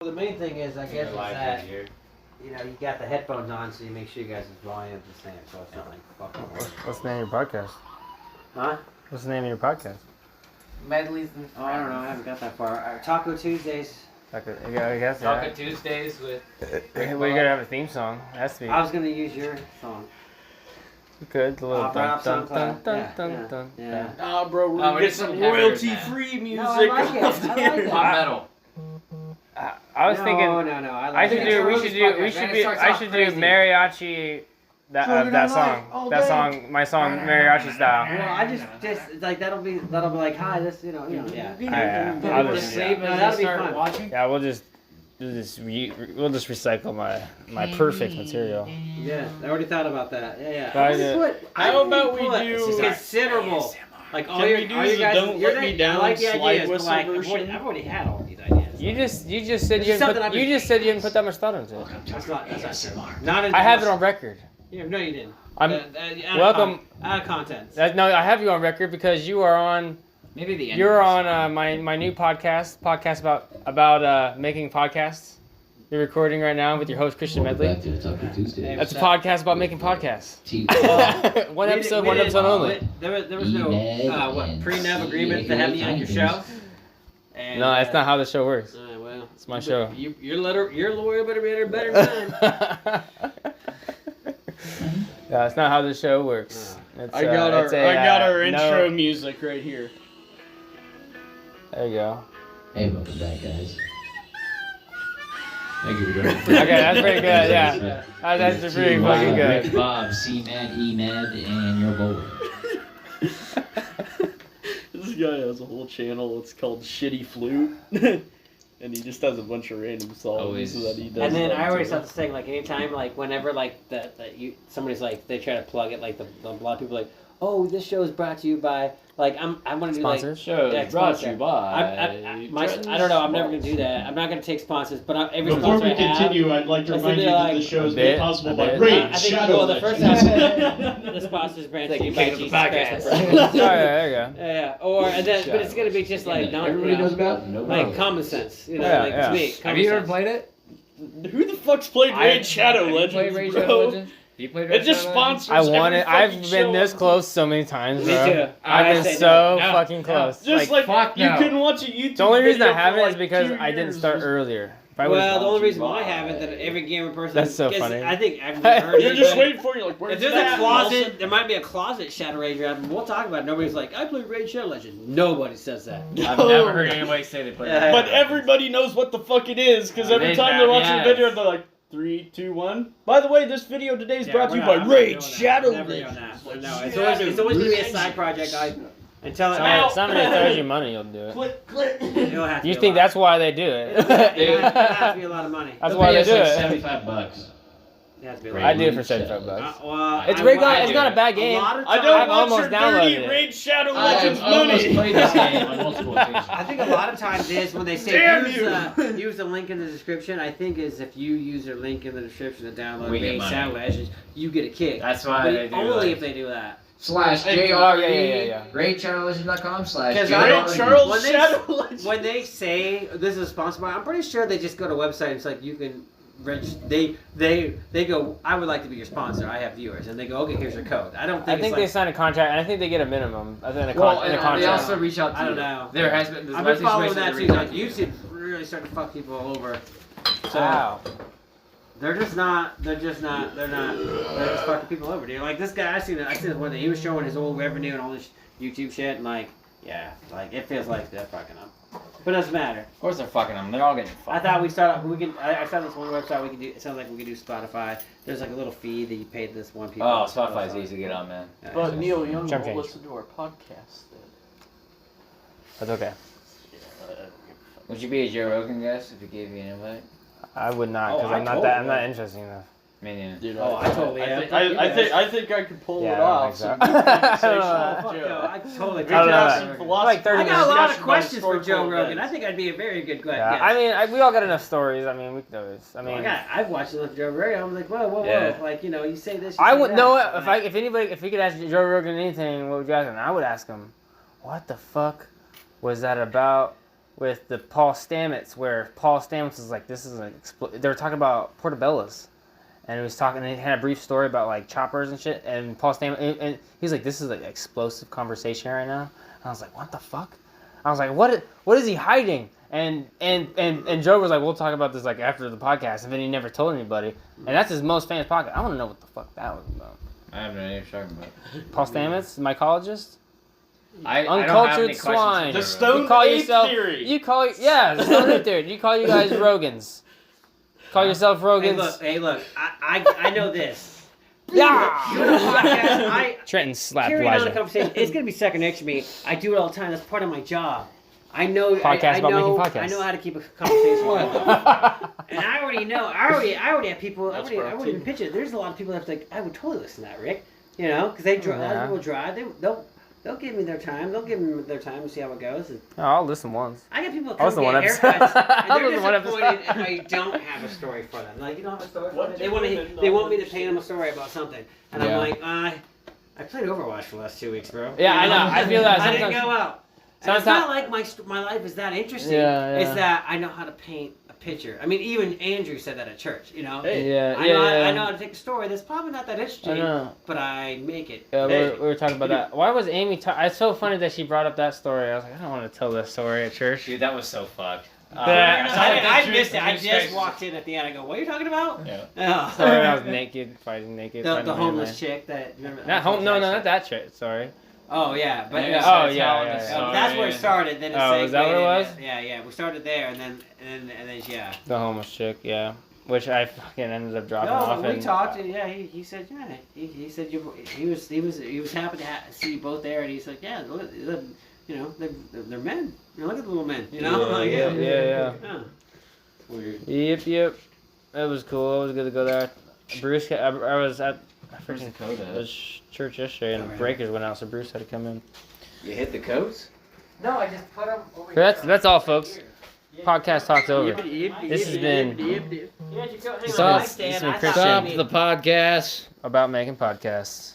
The main thing is, I guess, is that you got the headphones on, so you make sure you guys' volume is the same, so it's not like fucking. What's the name of your podcast? Huh? What's the name of your podcast? Medleys and Oh, I don't know. I haven't got that far. Taco Tuesdays. I guess. Taco Tuesdays with. We gotta have a theme song. Has to be. I was gonna use your song. Good. The little right dun off dun dun SoundCloud. dun dun Yeah, dun. yeah. Nah, bro, we're Oh, gonna we get need some something heavier royalty-free music. No, I like it. off I there. like it. Hot metal. I was thinking. No. I like We should do mariachi. That song, my song, mariachi style. Well, I just like that'll be like hi, this yeah. Yeah. I'll just Save No, as that'll I be start fun. watching. Yeah, we'll just recycle my perfect material. Yeah, I already thought about that. Yeah. How about we do considerable? Like all Can your we do all your the guys, Don't Let Me Down I like the slide ideas, but whistle like version? I've already had all these ideas. You just said It's you something didn't I've put, been- you just said you didn't put that much thought into it. That's not I have it on record. Yeah, no, you didn't. Welcome. Out of content. No, I have you on record because you are on. Maybe the end. You're on my new podcast about making podcasts. You're recording right now with your host Christian Medley. That's a podcast about making podcasts. One episode only. There was no pre-nav agreement to have me on your show. And, No, that's not how the show works. Well, It's my show. Your lawyer better be better than mine. Yeah, that's not how the show works. It's, I got our no- intro music right here. There you go. Hey, welcome back, guys. Thank you for joining. Okay, that's pretty good. Yeah, that's pretty fucking Rick, good. Bob, C-Mad, E-Mad, and your boy. This guy has a whole channel. It's called Shitty Flute. And he just has a bunch of random songs Always. that he does. And then that I always to. have to say, like, anytime, like, whenever, like, somebody's like, they try to plug it, like, a lot of people are like, oh, this show is brought to you by, like, I want to do, like, Sponsors? Show Yeah, brought to sponsor. you by. I don't know, I'm never going to do that. I'm not going to take sponsors, but every Before sponsor we I have, continue, I'd like to Let's remind do you that like the show is a made bit, possible a by bit. Raid I think, Shadow well, the first Legends. time, the sponsors brought It's to like you by King of the Jesus Christ. podcast. Oh, yeah, there you go. Yeah, or, and then, but it's going to be just like, no, Everybody knows about? No like, problem. common sense, you know, Yeah, like, yeah. to me, Have common you ever sense. played it? Who the fuck's played Raid Shadow Have you Legends, played Raid bro? Shadow Legends? You played Raid It just Shadow Legends? sponsors I want every it. I've fucking been show. this close so many times, Me bro. too. I've I been say so no. fucking close. Just Like, like, fuck you no. couldn't watch a YouTube the only reason I video for haven't like is because 2 I didn't years. start earlier. If I would've- Well, the only reason why I Why? haven't, that every gamer person. That's so 'cause funny. I think I've heard You're it, just but waiting for you, like, where's If there's that? a closet, there might be a closet Shadow Ranger album. We'll talk about it. Nobody's like, I play Raid Shadow Legends. Nobody says that. I've never heard anybody say they played Yeah. it. But everybody knows what the fuck it is, because every They time have, they're watching yes. a video, they're like, 3, 2, 1. By the way, this video today is brought to you we're by not- I'm not doing Raid that. Shadow Never doing Legends. that. Like, No, it's always going to be a side project. Until Somebody throws you money, you'll do it. Click, click. it'll have to You be a think lot. that's why they do it? It has to be a lot of money. That's why they do like it. $75. It has to be a Raid lot. I do it for Shadow. $75. Well, It's I- great. I It's do not a it. bad game. lot of I times- don't I've want almost your downloaded dirty it. Raid Shadow I Legends have almost money. played this game on multiple occasions. I think a lot of times is when they say Damn use the link in the description. I think is if you use their link in the description to download We get Raid money. Shadow Legends, you get a kick. That's why but they do only like- if they do that. Slash Hey, JRE, yeah. RaidShadowLegends.com slash Because Raid I- Charles when they- Shadow Legends. When they say this is sponsored by, I'm pretty sure they just go to a website and it's like you can they go, I would like to be your sponsor. I have viewers, and they go, okay, here's your code. I don't I think think it's they like, sign a contract, and I think they get a minimum. I think in a Well, in a and they contract. also reach out to I don't you. know. There has been. There's I've one been following situation that they too. reached Like out to you. YouTube really starting to fuck people over. So Wow. they're just fucking people over, dude. Like this guy, I seen this one that he was showing his old revenue and all this YouTube shit, and like, yeah, like it feels like they're fucking up. But it doesn't matter. Of course they're fucking them. They're all getting fucked. I thought we start. I found this one website we could do. It sounds like we could do Spotify. There's like a little fee that you pay to this one people. Oh, Spotify's easy to get on, man. Yeah, But so- Neil Young Jump will change. listen to our podcast then. That's okay. Would you be a Joe Rogan guest if he gave you an invite? I would not, Oh, because I I'm not totally that. I'm would. not interesting enough. Man, Dude, Oh, I totally am. I think I could pull Yeah, it I don't off. think Some so. good I conversation don't know. with Fuck Joe. no, I totally. We I could don't know have that. some Like philosophy. 30 I got a lot of discussion about questions for Joe historical Rogan. I events. think I'd be a very good guest. Yeah, I mean, we all got enough stories. I mean, we could always. I mean, I've watched enough Joe Rogan. I'm like, whoa. Yeah. Like, you know, you say this. You I say would that. know Like, if we could ask Joe Rogan anything, what would you ask him? I would ask him, what the fuck was that about with the Paul Stamets, where Paul Stamets is like, this is an they were talking about portobellos, and he was talking, and he had a brief story about like choppers and shit, and Paul Stamets, and he's like, this is like explosive conversation right now. And I was like, what the fuck? I was like, what is he hiding? And Joe was like, we'll talk about this like after the podcast, and then he never told anybody, and that's his most famous podcast. I want to know what the fuck that was about. I have no idea what you're talking about. Paul Stamets, mycologist. I don't have Uncultured any swine. questions The for Stone You call Age yourself. theory. You call the Stone Age theory. You call you guys Rogans. Call yourself Rogans. Hey, look. I know this. Yeah. You know, podcast, Trenton slapped carrying on the Elijah. conversation. It's gonna be second nature to me. I do it all the time. That's part of my job. I know. Podcast I about know. making podcasts. I know how to keep a conversation going. And I already know. I already have people. I wouldn't even pitch it. There's a lot of people that's like, I would totally listen to that, Rick. You know, because they drive. A lot of people drive. They'll give me their time. They'll give them their time to see how it goes. And Oh, I'll listen once. I get people that I'll come listen get one episode. haircuts, and I'll they're listen one disappointed episode. if I don't have a story for them. Like, you don't have a story for What them. do you They want me mean to paint them a story about something, and Yeah. I'm like, I played Overwatch for the last 2 weeks, bro. Yeah, I know. I feel that I didn't sometimes. go out. And it's not like my life is that interesting. Yeah, yeah. It's that I know how to paint a picture. I mean, even Andrew said that at church. You know. Hey. Yeah, I yeah. know how to take a story that's probably not that I interesting, know. but I make it. Yeah, Hey. we were talking about that. Why was Amy? It's so funny that she brought up that story. I was like, I don't want to tell that story at church. Dude, that was so fucked. I missed it. I just walked in at the end. I go, what are you talking about? Yeah. Oh. Sorry, I was naked, fighting naked. The fighting a homeless man. chick that. Remember, Not home. No, not that chick. Sorry. Oh yeah, but Yeah, Oh, so yeah, telling yeah, the yeah. story that's where it and- started. Then it Oh, is that what it was? Yeah. We started there, and then yeah. The homeless chick. Yeah. Which I fucking ended up dropping No, off. we and, talked. And yeah, he said yeah. He said he was happy to see you both there, and he's like yeah, look, you know they're men. You know, look at the little men. You know. Like, Yeah. Yeah. Weird. Yep. It was cool. It was good to go there. Bruce, I was at freaking Where's the code at? it was church yesterday, and Alright. breakers went out, so Bruce had to come in. You hit the codes? No, I just put him over That's all, folks. Podcast talk's over. This has been Stop the podcast Stop about making podcasts.